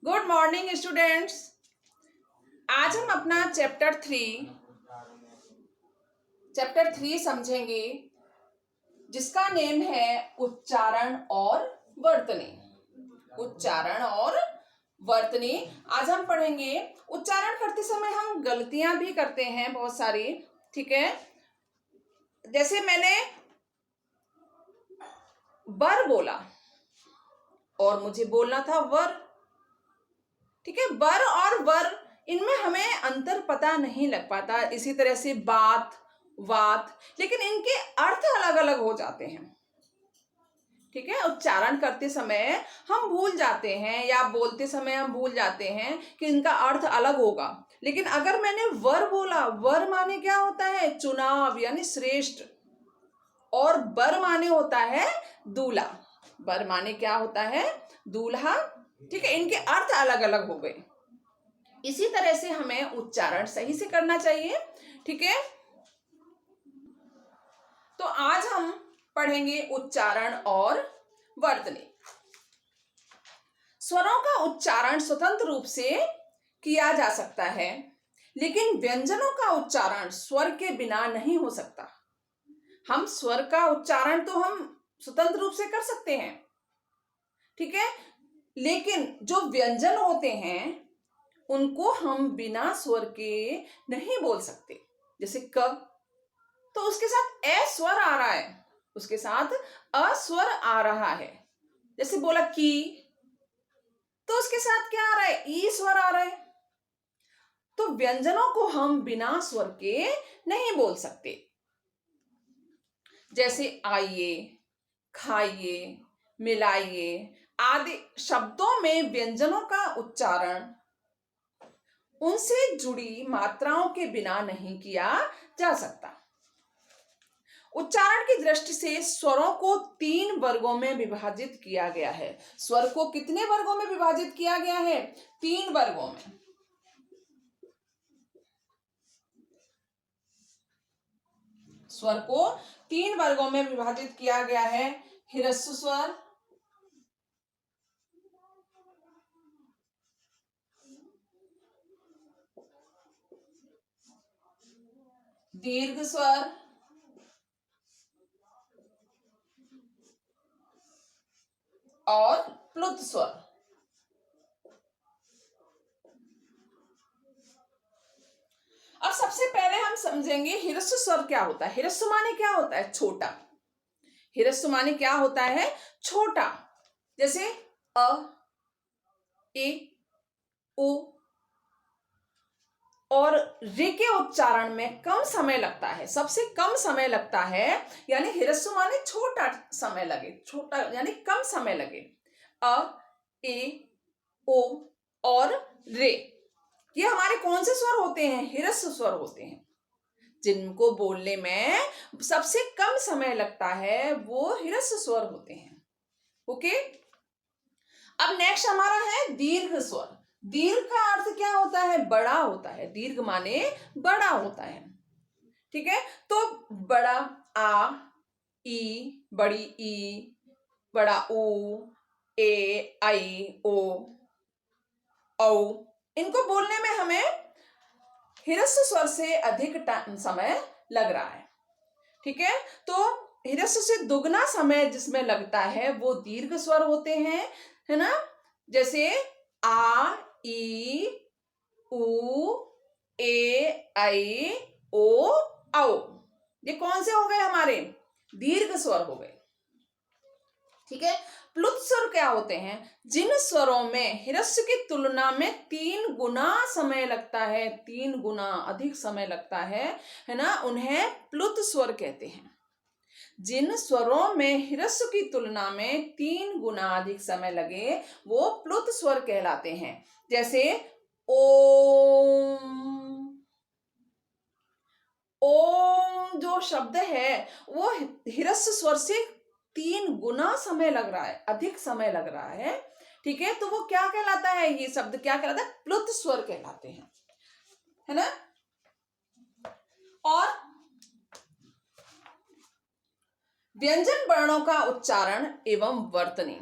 Good morning students. आज हम अपना चैप्टर थ्री समझेंगे, जिसका नेम है उच्चारण और वर्तनी। उच्चारण और वर्तनी आज हम पढ़ेंगे। उच्चारण करते समय हम गलतियां भी करते हैं बहुत सारी, ठीक है। जैसे मैंने बर बोला और मुझे बोलना था वर, ठीक है। बर और वर, इनमें हमें अंतर पता नहीं लग पाता। इसी तरह से बात, वात, लेकिन इनके अर्थ अलग अलग हो जाते हैं, ठीक है। उच्चारण करते समय हम भूल जाते हैं या बोलते समय हम भूल जाते हैं कि इनका अर्थ अलग होगा। लेकिन अगर मैंने वर बोला, वर माने क्या होता है? चुनाव यानी श्रेष्ठ। और बर माने होता है दूल्हा। बर माने क्या होता है? दूल्हा, ठीक है। इनके अर्थ अलग अलग हो गए। इसी तरह से हमें उच्चारण सही से करना चाहिए, ठीक है। तो आज हम पढ़ेंगे उच्चारण और वर्तनी। स्वरों का उच्चारण स्वतंत्र रूप से किया जा सकता है, लेकिन व्यंजनों का उच्चारण स्वर के बिना नहीं हो सकता। हम स्वर का उच्चारण तो हम स्वतंत्र रूप से कर सकते हैं, ठीक है, लेकिन जो व्यंजन होते हैं उनको हम बिना स्वर के नहीं बोल सकते। जैसे क, तो उसके साथ ए स्वर आ रहा है, उसके साथ अ स्वर आ रहा है। जैसे बोला की, तो उसके साथ क्या आ रहा है? ई स्वर आ रहा है। तो व्यंजनों को हम बिना स्वर के नहीं बोल सकते। जैसे आइए, खाइए, मिलाइए आदि शब्दों में व्यंजनों का उच्चारण उनसे जुड़ी मात्राओं के बिना नहीं किया जा सकता। उच्चारण की दृष्टि से स्वरों को 3 वर्गों में विभाजित किया गया है। स्वर को कितने वर्गों में विभाजित किया गया है? 3 वर्गों में। स्वर को 3 वर्गों में विभाजित किया गया है। ह्रस्व स्वर, दीर्घ स्वर और प्लुत स्वर। अब सबसे पहले हम समझेंगे ह्रस्व स्वर क्या होता है। ह्रस्व माने क्या होता है? छोटा। ह्रस्व माने क्या होता है? छोटा। जैसे अ, ए, ओ और रे के उच्चारण में कम समय लगता है, सबसे कम समय लगता है। यानी ह्रस्व माने छोटा समय लगे, छोटा यानी कम समय लगे। अ, ए, ओ और रे, ये हमारे कौन से स्वर होते हैं? ह्रस्व स्वर होते हैं, जिनको बोलने में सबसे कम समय लगता है, वो ह्रस्व स्वर होते हैं। ओके। अब नेक्स्ट हमारा है दीर्घ स्वर। दीर्घ का अर्थ क्या होता है? बड़ा होता है। दीर्घ माने बड़ा होता है, ठीक है। तो बड़ा आ, ई, बड़ी ई, बड़ा ऊ, ए, आई, ओ, औ, इनको बोलने में हमें ह्रस्व स्वर से अधिक समय लग रहा है, ठीक है। तो ह्रस्व से दुगना समय जिसमें लगता है वो दीर्घ स्वर होते हैं, है ना। जैसे आ, ई, उ, ए, आई, ओ, औ, ये कौन से हो गए? हमारे दीर्घ स्वर हो गए, ठीक है। प्लुत स्वर क्या होते हैं? जिन स्वरों में ह्रस्व की तुलना में 3 गुना समय लगता है, 3 गुना अधिक समय लगता है ना, उन्हें प्लुत स्वर कहते हैं। जिन स्वरों में ह्रस्व की तुलना में 3 गुना अधिक समय लगे वो प्लुत स्वर कहलाते हैं। जैसे ओम। ओम जो शब्द है वो ह्रस्व स्वर से 3 गुना समय लग रहा है, अधिक समय लग रहा है, ठीक है। तो वो क्या कहलाता है? ये शब्द क्या कहलाता है? प्लुत स्वर कहलाते हैं, है ना। और व्यंजन वर्णों का उच्चारण एवं वर्तनी।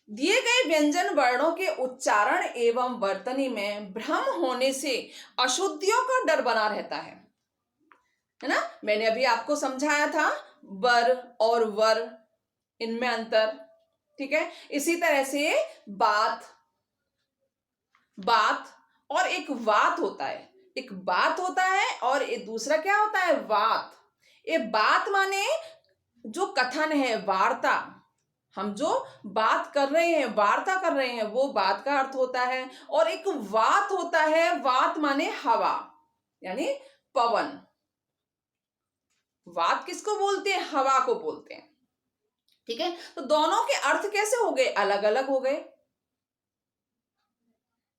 दिए गए व्यंजन वर्णों के उच्चारण एवं वर्तनी में भ्रम होने से अशुद्धियों का डर बना रहता है ना। मैंने अभी आपको समझाया था बर और वर, इनमें अंतर, ठीक है। इसी तरह से बात, बात और एक वात होता है, एक बात होता है और एक दूसरा क्या होता है, वात। ये बात माने जो कथन है, वार्ता, हम जो बात कर रहे हैं, वार्ता कर रहे हैं, वो बात का अर्थ होता है। और एक वात होता है, वात माने हवा यानी पवन। वात किसको बोलते हैं, हवा को बोलते हैं, ठीक है। तो दोनों के अर्थ कैसे हो गए, अलग अलग हो गए।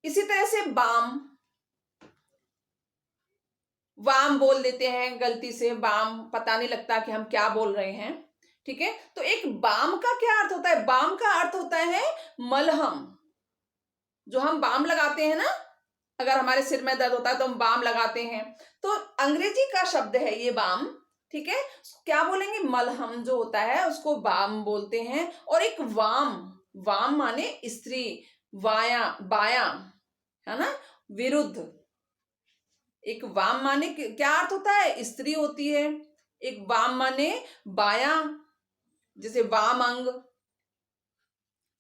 इसी तरह से बाम, वाम बोल देते हैं गलती से, वाम पता नहीं लगता कि हम क्या बोल रहे हैं, ठीक है। तो एक बाम का क्या अर्थ होता है, बाम का अर्थ होता है मलहम, जो हम बाम लगाते हैं ना, अगर हमारे सिर में दर्द होता है तो हम बाम लगाते हैं। तो अंग्रेजी का शब्द है ये बाम, ठीक है। क्या बोलेंगे, मलहम जो होता है उसको बाम बोलते हैं। और एक वाम, वाम माने स्त्री, वाया बाया, है ना, विरुद्ध। एक वाम माने क्या अर्थ होता है, स्त्री होती है। एक वाम माने बाया, जैसे वाम अंग,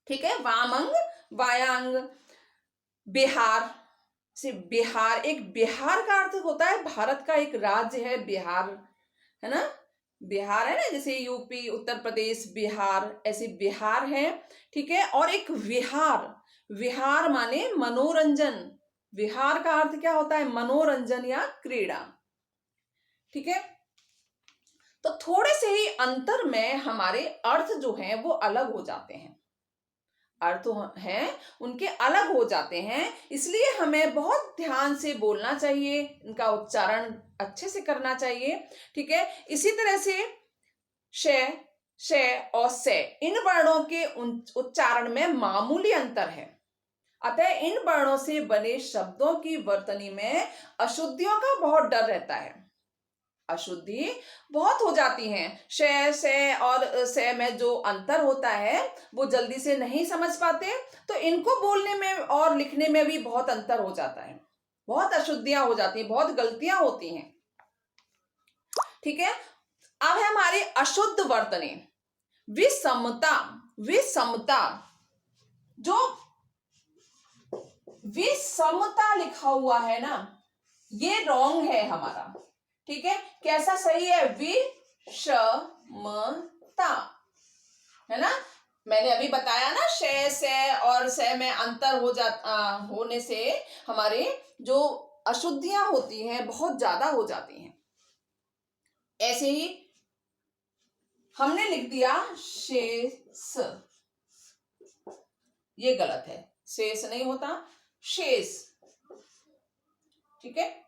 ठीक है, वाम अंग, बाया अंग। बिहार से, बिहार, एक बिहार का अर्थ होता है भारत का एक राज्य है बिहार, है ना। बिहार है ना, जैसे यूपी, उत्तर प्रदेश, बिहार, ऐसी बिहार है, ठीक है। और एक विहार, विहार माने मनोरंजन। विहार का अर्थ क्या होता है, मनोरंजन या क्रीड़ा, ठीक है। तो थोड़े से ही अंतर में हमारे अर्थ जो हैं वो अलग हो जाते हैं, अर्थ हैं उनके अलग हो जाते हैं। इसलिए हमें बहुत ध्यान से बोलना चाहिए, इनका उच्चारण अच्छे से करना चाहिए, ठीक है। इसी तरह से श, श और से, इन वर्णों के उच्चारण में मामूली अंतर है। अतः इन वर्णों से बने शब्दों की वर्तनी में अशुद्धियों का बहुत डर रहता है। अशुद्धि बहुत हो जाती हैं। से और से में जो अंतर होता है वो जल्दी से नहीं समझ पाते, तो इनको बोलने में और लिखने में भी बहुत अंतर हो जाता है, बहुत अशुद्धियां हो जाती हैं, बहुत गलतियां होती हैं, ठीक है। अब है हमारी अशुद्ध वर्तनी। विषमता, विषमता, जो विषमता लिखा हुआ है ना, ये रॉन्ग है हमारा, ठीक है। कैसा सही है, विषमता, है ना। मैंने अभी बताया ना, से और से में अंतर होने से हमारे जो अशुद्धियां होती हैं बहुत ज्यादा हो जाती हैं। ऐसे ही हमने लिख दिया शेष, ये गलत है, शेष नहीं होता, शेष, ठीक है,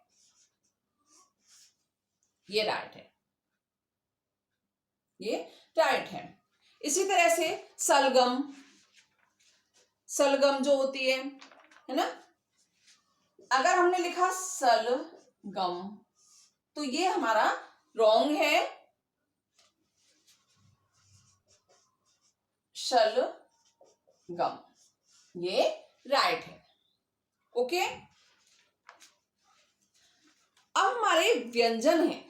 ये राइट है, ये राइट है। इसी तरह से सलगम, सलगम जो होती है ना, अगर हमने लिखा सलगम तो ये हमारा रॉन्ग है, शलगम, ये राइट है, ओके। अब हमारे व्यंजन हैं,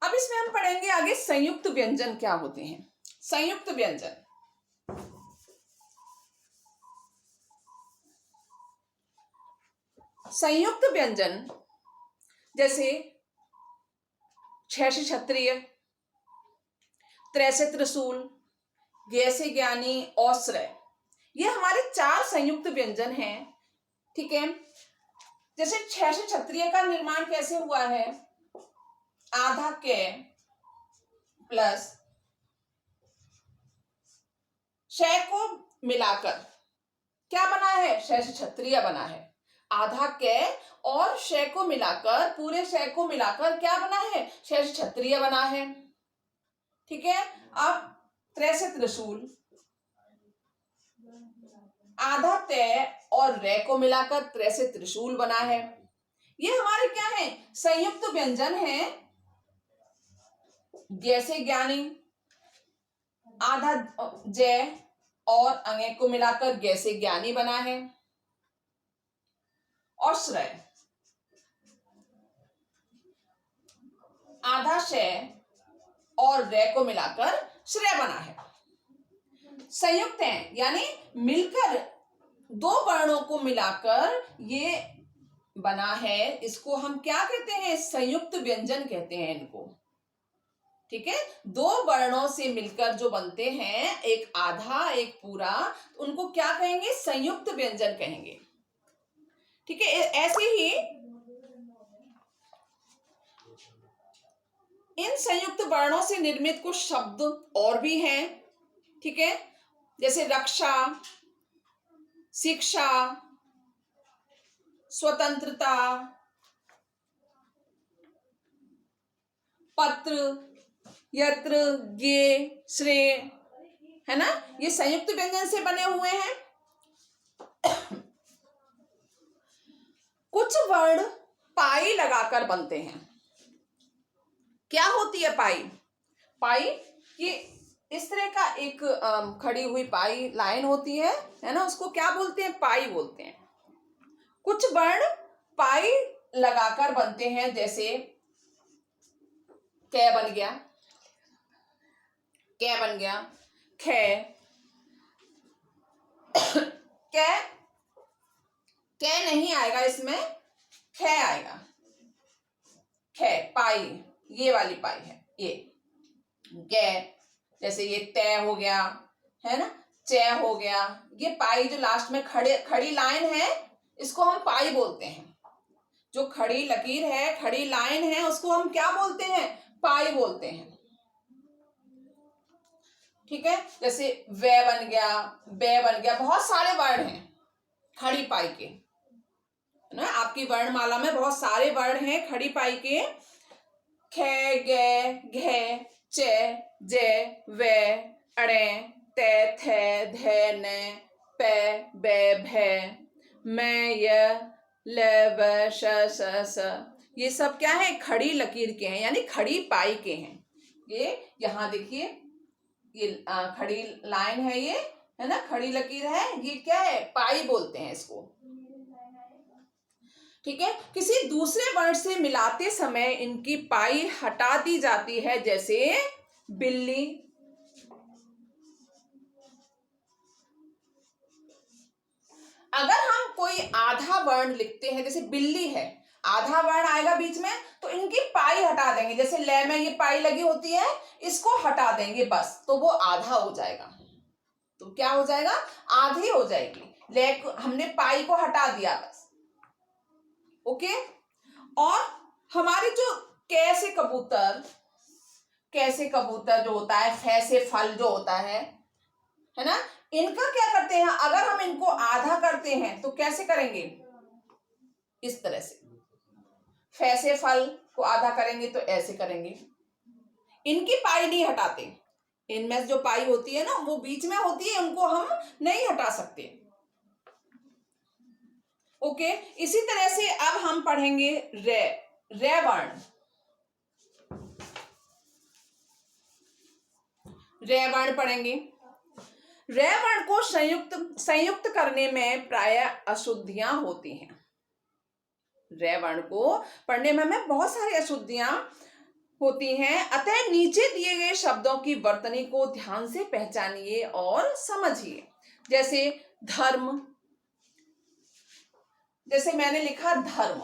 अब इसमें हम पढ़ेंगे आगे संयुक्त व्यंजन क्या होते हैं। संयुक्त व्यंजन, संयुक्त व्यंजन जैसे छ से क्षत्रिय, त्रै से त्रिशूल, ज्ञ से ज्ञानी, औश्रय, ये हमारे 4 संयुक्त व्यंजन हैं, ठीक है। जैसे छ से क्षत्रिय का निर्माण कैसे हुआ है, आधा के प्लस श को मिलाकर क्या बना है, श से क्षत्रिय बना है। आधा के और श को मिलाकर, पूरे श को मिलाकर क्या बना है, श से क्षत्रिय बना है, ठीक है। अब त्रै से त्रिशूल, आधा तय और रे को मिलाकर त्रै से त्रिशूल बना है। ये हमारे क्या है, संयुक्त व्यंजन है। ज्ञ से ज्ञानी, आधा जय और अंगे को मिलाकर गे से ज्ञानी बना है। और श्रेय आधा शय और रे को मिलाकर श्रेय बना है। संयुक्त है यानी मिलकर दो वर्णों को मिलाकर ये बना है, इसको हम क्या कहते हैं? संयुक्त व्यंजन कहते हैं इनको। ठीक है, दो वर्णों से मिलकर जो बनते हैं, एक आधा एक पूरा, उनको क्या कहेंगे? संयुक्त व्यंजन कहेंगे। ठीक है, ऐसे ही इन संयुक्त वर्णों से निर्मित कुछ शब्द और भी हैं। ठीक है, जैसे रक्षा, शिक्षा, स्वतंत्रता, पत्र, यत्र, गे, श्रेय, है ना, ये संयुक्त व्यंजन से बने हुए हैं। कुछ वर्ण पाई लगाकर बनते हैं। क्या होती है पाई? पाई ये इस तरह का एक खड़ी हुई पाई लाइन होती है ना, उसको क्या बोलते हैं? पाई बोलते हैं। कुछ वर्ण पाई लगाकर बनते हैं, जैसे कै बन गया, कै बन गया, खे, कै, कै नहीं आएगा इसमें, खे आएगा। खे पाई, ये वाली पाई है ये। गे, जैसे ये तय हो गया, है ना, चय हो गया। ये पाई जो लास्ट में खड़ी लाइन है, इसको हम पाई बोलते हैं। जो खड़ी लकीर है, खड़ी लाइन है, उसको हम क्या बोलते हैं? पाई बोलते हैं। ठीक है, जैसे वे बन गया, बे बन गया, बहुत सारे वर्ण हैं खड़ी पाई के, है ना। आपकी वर्णमाला में बहुत सारे वर्ण हैं खड़ी पाई के। खे, गे, घे, चे, जे, वे, अड़े, ते, थे, धे, ने, पे, बे, भे, मैं, य, ले, व, श, स, ये सब क्या है? खड़ी लकीर के हैं, यानी खड़ी पाई के हैं। ये यहाँ देखिए, ये खड़ी लाइन है, ये है ना, खड़ी लकीर है, ये क्या है? पाई बोलते हैं इसको। ठीक है, किसी दूसरे वर्ण से मिलाते समय इनकी पाई हटा दी जाती है, जैसे बिल्ली, अगर हम कोई आधा वर्ण लिखते हैं, जैसे बिल्ली है, आधा वर्ण आएगा बीच में, तो इनकी पाई हटा देंगे। जैसे ले में ये पाई लगी होती है, इसको हटा देंगे बस, तो वो आधा हो जाएगा। तो क्या हो जाएगा? आधी हो जाएगी। ले हमने पाई को हटा दिया बस। ओके, और हमारे जो कैसे कबूतर जो होता है, फै से फल जो होता है ना, इनका क्या करते हैं? अगर हम इनको आधा करते हैं तो कैसे करेंगे? इस तरह से फै से फल को आधा करेंगे तो ऐसे करेंगे। इनकी पाई नहीं हटाते, इनमें जो पाई होती है ना, वो बीच में होती है, उनको हम नहीं हटा सकते। ओके, इसी तरह से अब हम पढ़ेंगे रे वर्ण। रे वर्ण पढ़ेंगे। रे वर्ण को संयुक्त करने में प्रायः अशुद्धियां होती हैं। रे वर्ण को पढ़ने में हमें बहुत सारी अशुद्धियां होती हैं, अतः नीचे दिए गए शब्दों की वर्तनी को ध्यान से पहचानिए और समझिए। जैसे धर्म, जैसे मैंने लिखा धर्म,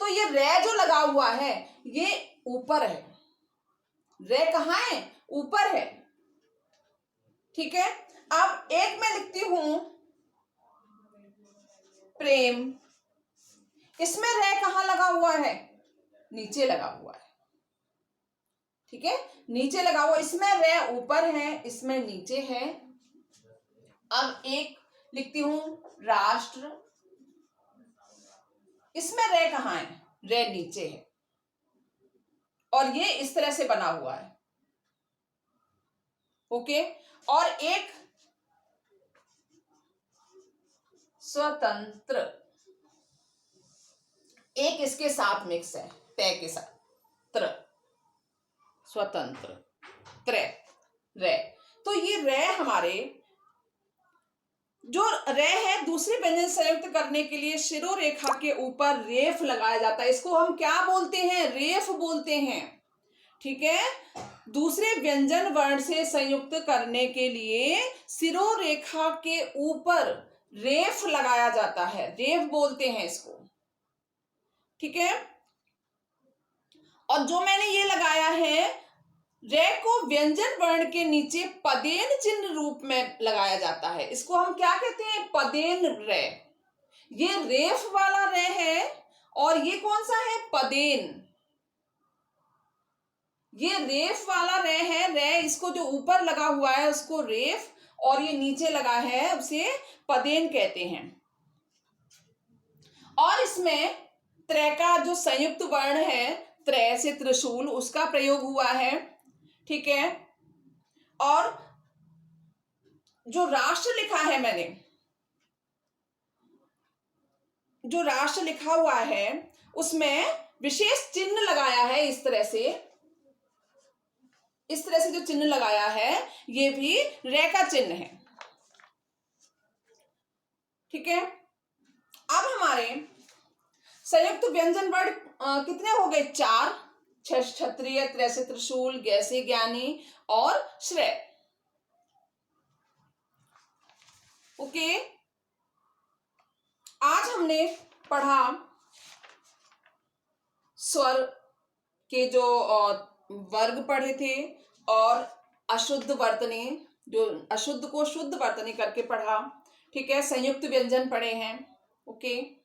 तो ये रे जो लगा हुआ है, ये ऊपर है। रे कहाँ है? ऊपर है। ठीक है, अब एक मैं लिखती हूं प्रेम, इसमें रे कहाँ लगा हुआ है? नीचे लगा हुआ है। ठीक है, नीचे लगा हुआ, इसमें रे ऊपर है, इसमें नीचे है। अब एक लिखती हूं राष्ट्र, इसमें रे कहाँ है? रे नीचे है, और ये इस तरह से बना हुआ है। ओके, और एक स्वतंत्र, एक इसके साथ मिक्स है, तय के साथ, त्र, स्वतंत्र, त्रे, रे। तो ये रे हमारे जो रे है दूसरे व्यंजन संयुक्त करने के लिए शिरोरेखा के ऊपर रेफ लगाया जाता है। इसको हम क्या बोलते हैं? रेफ बोलते हैं। ठीक है, दूसरे व्यंजन वर्ण से संयुक्त करने के लिए शिरोरेखा के ऊपर रेफ लगाया जाता है, रेफ बोलते हैं इसको। ठीक है, और जो मैंने ये लगाया है, रे को व्यंजन वर्ण के नीचे पदेन चिन्ह रूप में लगाया जाता है। इसको हम क्या कहते हैं? पदेन रे। ये रेफ वाला रे है और ये कौन सा है? पदेन। ये रेफ वाला रे है, रे इसको जो ऊपर लगा हुआ है उसको रेफ, और ये नीचे लगा है उसे पदेन कहते हैं। और इसमें त्रै का जो संयुक्त वर्ण है, त्रै से त्रिशूल, उसका प्रयोग हुआ है। ठीक है, और जो राष्ट्र लिखा है मैंने, जो राष्ट्र लिखा हुआ है उसमें विशेष चिन्ह लगाया है। इस तरह से जो चिन्ह लगाया है ये भी रे का चिन्ह है। ठीक है, अब हमारे संयुक्त व्यंजन वर्ण कितने हो गए? 4। क्षत्रिय, त्रै से त्रिशूल, ज्ञ से ज्ञानी और श्रेय। ओके, आज हमने पढ़ा स्वर के जो वर्ग पढ़े थे, और अशुद्ध वर्तनी, जो अशुद्ध को शुद्ध वर्तनी करके पढ़ा। ठीक है, संयुक्त व्यंजन पढ़े हैं। ओके।